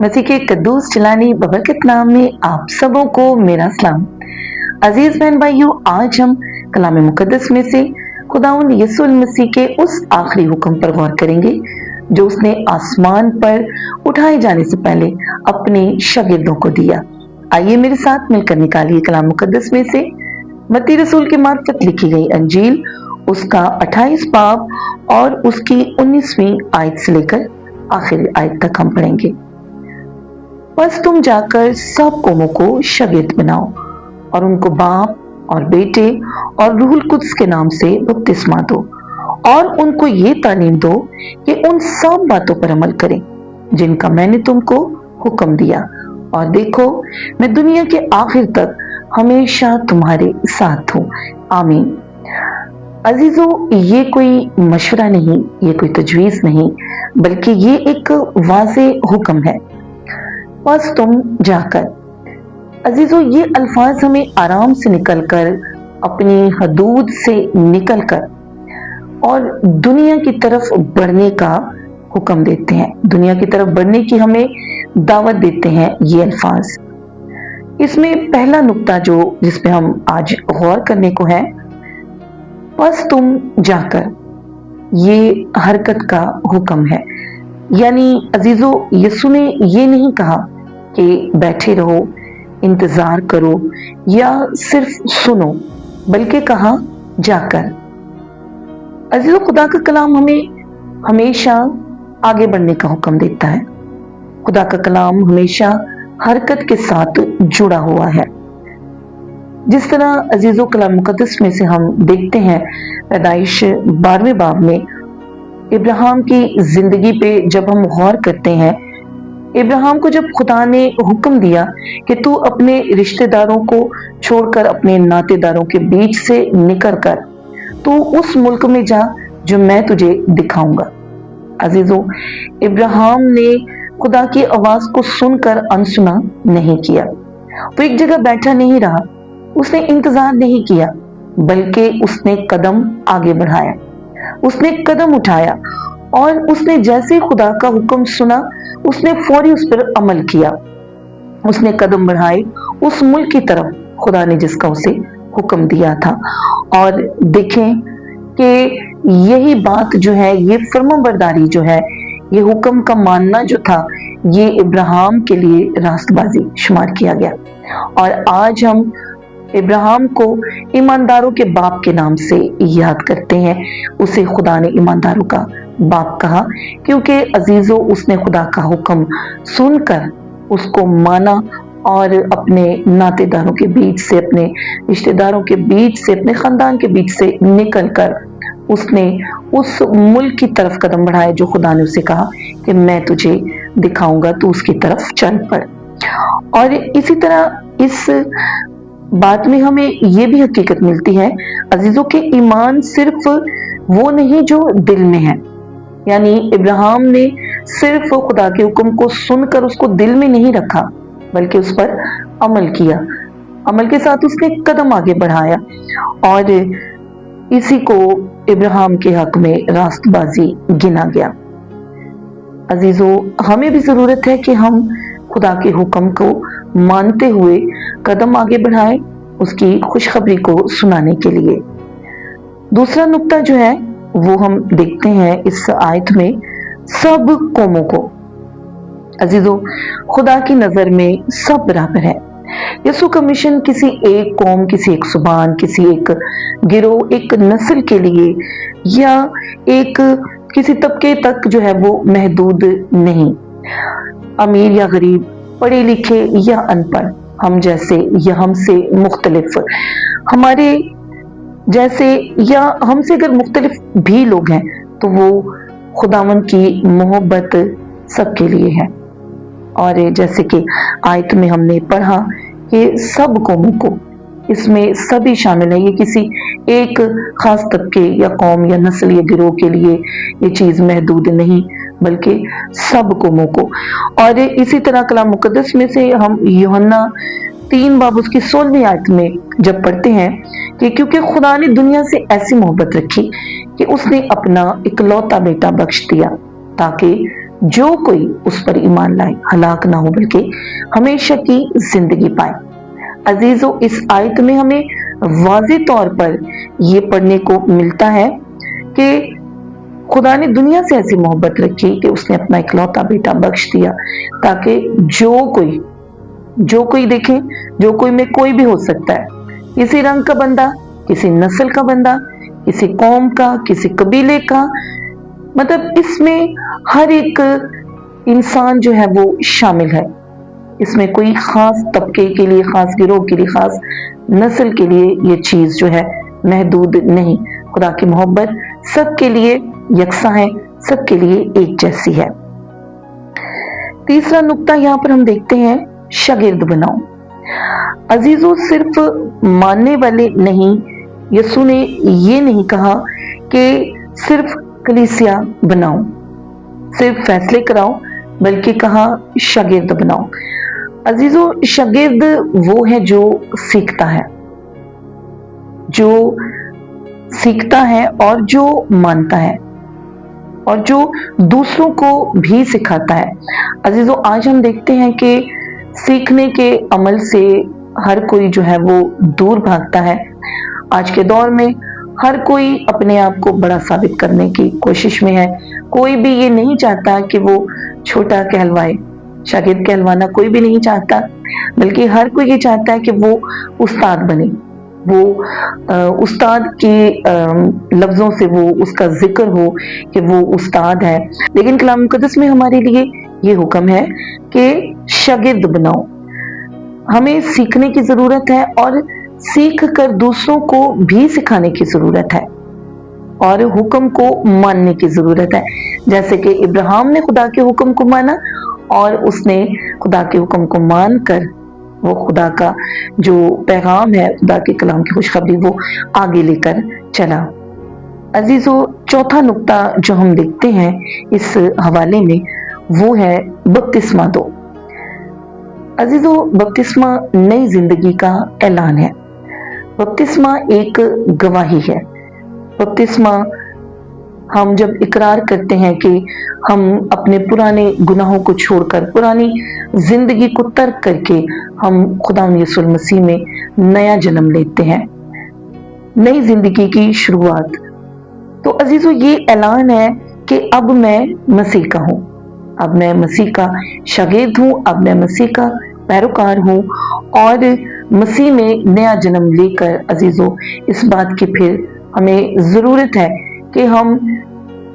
मसीह के कद्दूस चलानी बबरकत नाम में आप सबों को मेरा सलाम। अजीज बहन भाइयों, आज हम कलाम मुकद्दस में से खुदावंद यीशु मसीह के उस आखिरी हुक्म पर गौर करेंगे जो उसने आसमान पर उठाए जाने से पहले अपने शागिर्दों को दिया। आइए मेरे साथ मिलकर निकालिए कलाम मुकद्दस में से मत्ती रसूल के मार्फत लिखी गई अंजील, उसका 28 बाब और उसकी 19वीं आयत से लेकर आखिरी आयत तक हम पढ़ेंगे। बस तुम जाकर सब कौमों को शागिर्द बनाओ और उनको बाप और बेटे और रूहुल कुद्स के नाम से बपतिस्मा दो और उनको ये तालीम दो कि उन सब बातों पर अमल करें जिनका मैंने तुमको हुक्म दिया, और देखो मैं दुनिया के आखिर तक हमेशा तुम्हारे साथ हूँ। आमीन। अजीजों, ये कोई मशवरा नहीं, ये कोई तजवीज नहीं, बल्कि ये एक वाज़ेह हुक्म है। बस तुम जाकर। अजीजों, ये अल्फाज हमें आराम से निकलकर, अपनी हदूद से निकलकर और दुनिया की तरफ बढ़ने का हुक्म देते हैं, दुनिया की तरफ बढ़ने की हमें दावत देते हैं ये अल्फाज। इसमें पहला नुक्ता जिस पे हम आज गौर करने को है, बस तुम जाकर, ये हरकत का हुक्म है। यानी अजीजों, यीशु ने ये नहीं कहा कि बैठे रहो, इंतजार करो या सिर्फ सुनो, बल्कि कहा जाकर। अजीजों, खुदा का कलाम हमें हमेशा आगे बढ़ने का हुक्म देता है। खुदा का कलाम हमेशा हरकत के साथ जुड़ा हुआ है। जिस तरह अजीजों कलाम मुकद्दस में से हम देखते हैं, पैदाइश 12वें बाब में इब्राहिम की जिंदगी पे जब हम गौर करते हैं, इब्राहिम को जब खुदा ने हुक्म दिया कि तू अपने रिश्तेदारों को छोड़कर अपने नातेदारों के बीच से निकल कर तू उस मुल्क में जा जो मैं तुझे दिखाऊंगा। अजीजों, इब्राहिम ने खुदा की आवाज को सुनकर अनसुना नहीं किया। वो एक जगह बैठा नहीं रहा, उसने इंतजार नहीं किया, बल्कि उसने कदम आगे बढ़ाया, उसने कदम उठाया और उसने जैसे खुदा का हुक्म सुना, उसने फौरी उस पर अमल किया। उसने कदम बढ़ाए उस मुल्क की तरफ खुदा ने जिसका उसे हुक्म दिया था। और देखें कि यही बात जो है, ये फर्माबरदारी जो है, ये हुक्म का मानना जो था, ये इब्राहिम के लिए रास्तबाजी शुमार किया गया। और आज हम इब्राहिम को ईमानदारों के बाप के नाम से याद करते हैं। उसे खुदा ने ईमानदारों का बाप कहा क्योंकि अजीजों, उसने खुदा का हुक्म सुनकर उसको माना और अपने नातेदारों के बीच से, अपने रिश्तेदारों के बीच से, अपने खानदान के बीच से निकलकर उसने उस मुल्क की तरफ कदम बढ़ाए जो खुदा ने उसे कहा कि मैं तुझे दिखाऊंगा, तू उसकी तरफ चल पड़। और इसी तरह इस बात में हमें ये भी हकीकत मिलती है अजीजों के ईमान सिर्फ वो नहीं जो दिल में है। यानी इब्राहिम ने सिर्फ खुदा के हुक्म को सुनकर उसको दिल में नहीं रखा, बल्कि उस पर अमल किया। अमल के साथ उसने कदम आगे बढ़ाया और इसी को इब्राहिम के हक में रास्तबाजी गिना गया। अजीजों, हमें भी जरूरत है कि हम खुदा के हुक्म को मानते हुए कदम आगे बढ़ाएं, उसकी खुशखबरी को सुनाने के लिए। दूसरा नुक्ता जो है वो हम देखते हैं इस आयत में, सब कौमों को। अजीजों, खुदा की नजर में सब बराबर है। यीशु का मिशन किसी एक कौम, किसी एक जुबान, किसी एक गिरोह, एक नस्ल के लिए या एक किसी तबके तक जो है वो महदूद नहीं। अमीर या गरीब, पढ़े लिखे या अनपढ़, हम जैसे या हमसे मुख्तलिफ, हमारे जैसे या हमसे अगर मुख्तलिफ भी लोग हैं तो वो खुदावंद की मोहब्बत सबके लिए है। और जैसे कि आयत में हमने पढ़ा कि सब कौमों को, इसमें सभी शामिल है। ये किसी एक खास तबके या कौम या नस्ल या गिरोह के लिए ये चीज महदूद नहीं, बल्कि सब कौमों को। और इसी तरह कलाम मुकद्दस में से हम यूहन्ना 3 बाब उसकी 16वीं आयत में जब पढ़ते हैं कि क्योंकि खुदा ने दुनिया से ऐसी मोहब्बत रखी कि उसने अपना इकलौता बेटा बख्श दिया ताकि जो कोई उस पर ईमान लाए हलाक ना हो बल्कि हमेशा की जिंदगी पाए। अजीजों, इस आयत में हमें वाज़ेह तौर पर ये पढ़ने को मिलता है कि खुदा ने दुनिया से ऐसी मोहब्बत रखी कि उसने अपना इकलौता बेटा बख्श दिया, ताकि जो कोई देखे, जो कोई में कोई भी हो सकता है, किसी रंग का बंदा, किसी नस्ल का बंदा, किसी कौम का, किसी कबीले का, मतलब इसमें हर एक इंसान जो है वो शामिल है। इसमें कोई खास तबके के लिए, खास गिरोह के लिए, खास नस्ल के लिए ये चीज जो है महदूद नहीं। खुदा की मोहब्बत सबके लिए यकसा है, सबके लिए एक जैसी है। तीसरा नुक्ता यहाँ पर हम देखते हैं, शागिर्द बनाओ। अजीजों, सिर्फ मानने वाले नहीं, यसू ने ये नहीं कहा कि सिर्फ कलीसिया बनाओ, सिर्फ फैसले कराओ, बल्कि कहा शागिर्द बनाओ। अजीजों, शागिर्द वो है जो सीखता है, जो सीखता है और जो मानता है और जो दूसरों को भी सिखाता है। अजीजों, आज हम देखते हैं कि सीखने के अमल से हर कोई जो है वो दूर भागता है। आज के दौर में हर कोई अपने आप को बड़ा साबित करने की कोशिश में है। कोई भी ये नहीं चाहता कि वो छोटा कहलवाए, शागिर्द कहलवाना कोई भी नहीं चाहता, बल्कि हर कोई ये चाहता है कि वो उस्ताद बने, वो उस्ताद के लफ्जों से वो उसका जिक्र हो कि वो उस्ताद है। लेकिन कलाम मुकद्दस में हमारे लिए ये हुक्म है कि शागिर्द बनाओ। हमें सीखने की जरूरत है और सीख कर दूसरों को भी सिखाने की जरूरत है और हुक्म को मानने की जरूरत है। जैसे कि इब्राहिम ने खुदा के हुक्म को माना और उसने खुदा के हुक्म को मानकर वो खुदा का जो पैगाम है, खुदा के कलाम की खुशखबरी, वो आगे लेकर चला। अजीजों, चौथा नुक्ता जो हम देखते हैं इस हवाले में वो है बपतिस्मा दो। अजीजों, बपतिस्मा नई जिंदगी का ऐलान है। बपतिस्मा एक गवाही है। बपतिस्मा हम जब इकरार करते हैं कि हम अपने पुराने गुनाहों को छोड़कर, पुरानी जिंदगी को तर्क करके हम खुदा यीशु मसीह में नया जन्म लेते हैं, नई जिंदगी की शुरुआत। तो अजीजों, ये ऐलान है कि अब मैं मसीह का हूं, अब मैं मसीह का शागिर्द हूं, अब मैं मसीह का पैरोकार हूं और मसीह में नया जन्म लेकर अजीजों, इस बात की फिर हमें जरूरत है कि हम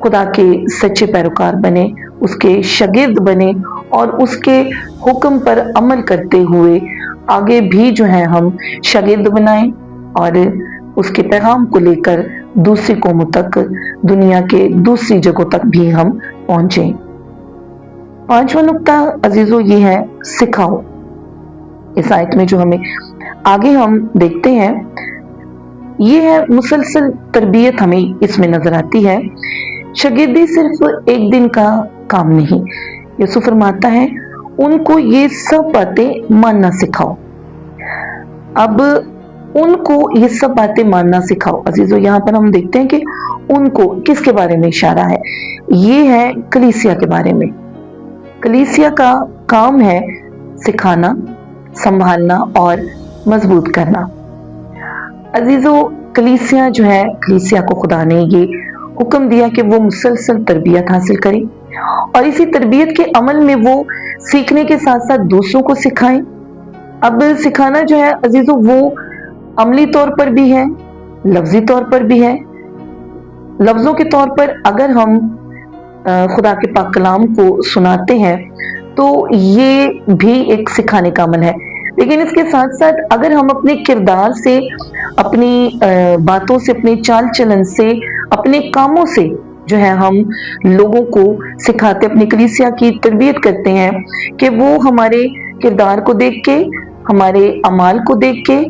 खुदा के सच्चे पैरोकार बने, उसके शागिर्द बने और उसके हुक्म पर अमल करते हुए आगे भी जो है हम शागिर्द बनाएं और उसके पैगाम को लेकर दूसरी कौमों तक, दुनिया के दूसरी जगहों तक भी हम पहुंचे। पांचवा नुक्ता अजीजों ये है, सिखाओ। इस आयत में जो हमें आगे हम देखते हैं ये है मुसलसल तरबियत, हमें इसमें नजर आती है। शागिर्दी सिर्फ एक दिन का काम नहीं। यीशु फरमाता है उनको ये सब बातें मानना सिखाओ। अब उनको ये सब बातें मानना सिखाओ। अजीजों, यहाँ पर हम देखते हैं कि उनको किसके बारे में इशारा है, ये है कलीसिया के बारे में। कलीसिया का काम है सिखाना, संभालना और मजबूत करना। अजीजों, कलीसिया जो है, कलीसिया को खुदा ने ये हुक्म दिया कि वो मुसलसल तरबियत हासिल करे और इसी तरबियत के अमल में वो सीखने के साथ साथ दूसरों को सिखाएं। अब सिखाना जो है अजीजों, वो अमली तौर पर भी है, लफ्जी तौर पर भी है। लफ्जों के तौर पर अगर हम खुदा के पाक कलाम को सुनाते हैं तो ये भी एक सिखाने का अमल है, लेकिन इसके साथ साथ अगर हम अपने किरदार से, अपनी बातों से, अपने चाल चलन से, अपने कामों से जो है हम लोगों को सिखाते, अपनी कलीसिया की तरबियत करते हैं कि वो हमारे किरदार को देख के, हमारे अमाल को देख के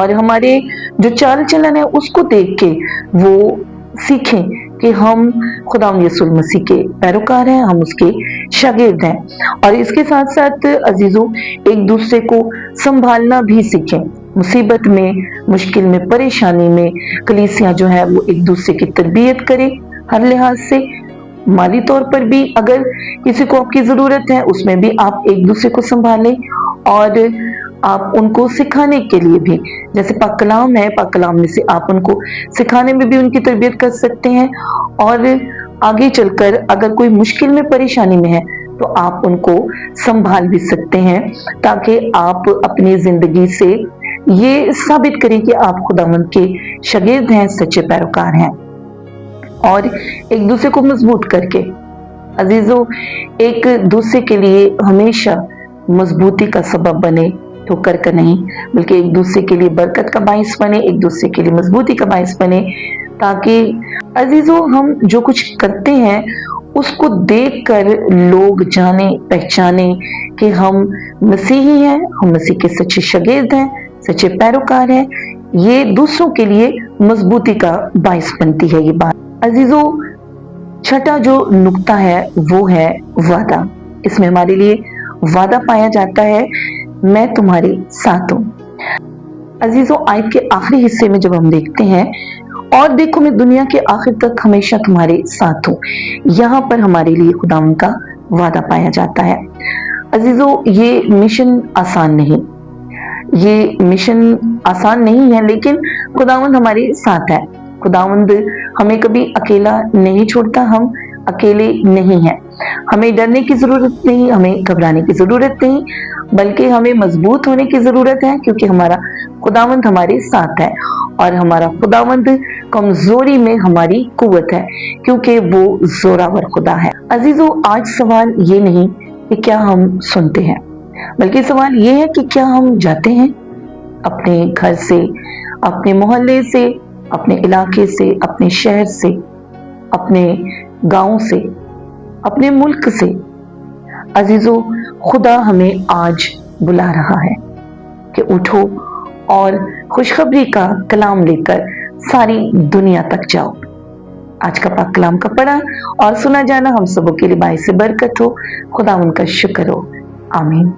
और हमारे जो चाल चलन है उसको देख के वो सीखें कि हम खुदा यीशु मसीह के पैरोकार हैं, हम उसके शागिर्द हैं। और इसके साथ साथ अजीजों, एक दूसरे को संभालना भी सीखें। मुसीबत में, मुश्किल में, परेशानी में कलीसिया जो है वो एक दूसरे की तरबियत करे हर लिहाज से माली तौर पर भी अगर किसी को आपकी ज़रूरत है, उसमें भी आप एक दूसरे को संभालें और आप उनको सिखाने के लिए भी, जैसे पाक कलाम है, पाक कलाम में से आप उनको सिखाने में भी उनकी तरबियत कर सकते हैं और आगे चलकर अगर कोई मुश्किल में परेशानी में है तो आप उनको संभाल भी सकते हैं, ताकि आप अपनी ज़िंदगी से ये साबित करें कि आप खुदावंद के शागिर्द हैं, सच्चे पैरोकार हैं और एक दूसरे को मजबूत करके अजीजों एक दूसरे के लिए हमेशा मजबूती का सबब बने, ठोकर का नहीं, बल्कि एक दूसरे के लिए बरकत का बाइस बने, एक दूसरे के लिए मजबूती का बाइस बने, ताकि अजीजों हम जो कुछ करते हैं उसको देखकर लोग जाने पहचाने कि हम मसीही हैं, हम मसीह के सच्चे शागिर्द हैं, सच्चे पैरोकार हैं। ये दूसरों के लिए मजबूती का बाइस बनती है ये बात। अजीजों छठा जो नुक्ता है वो है वादा। इसमें हमारे लिए वादा पाया जाता है, मैं तुम्हारे साथ हूं। अजीजों आयत के आखिरी हिस्से में जब हम देखते हैं, और देखो मैं दुनिया के आखिर तक हमेशा तुम्हारे साथ हूं, यहाँ पर हमारे लिए खुदावंद का वादा पाया जाता है। अजीजों ये मिशन आसान नहीं, ये मिशन आसान नहीं है, लेकिन खुदावंद हमारे साथ है। खुदावंद हमें कभी अकेला नहीं छोड़ता, हम अकेले नहीं हैं। हमें डरने की जरूरत नहीं, हमें घबराने की जरूरत नहीं, बल्कि हमें मजबूत होने की जरूरत है, क्योंकि हमारा खुदावंद हमारे साथ है और हमारा खुदावंद कमजोरी में हमारी कुव्वत है, क्योंकि वो जोरावर खुदा है। अजीजों आज सवाल ये नहीं कि क्या हम सुनते हैं, बल्कि सवाल ये है कि क्या हम जाते हैं अपने घर से, अपने मोहल्ले से, अपने इलाके से, अपने शहर से, अपने गांव से, अपने मुल्क से। अजीजों खुदा हमें आज बुला रहा है कि उठो और खुशखबरी का कलाम लेकर सारी दुनिया तक जाओ। आज का पाक कलाम का पढ़ा और सुना जाना हम सबों के लिए बाइस बरकत हो। खुदा उनका शुक्र हो। आमीन।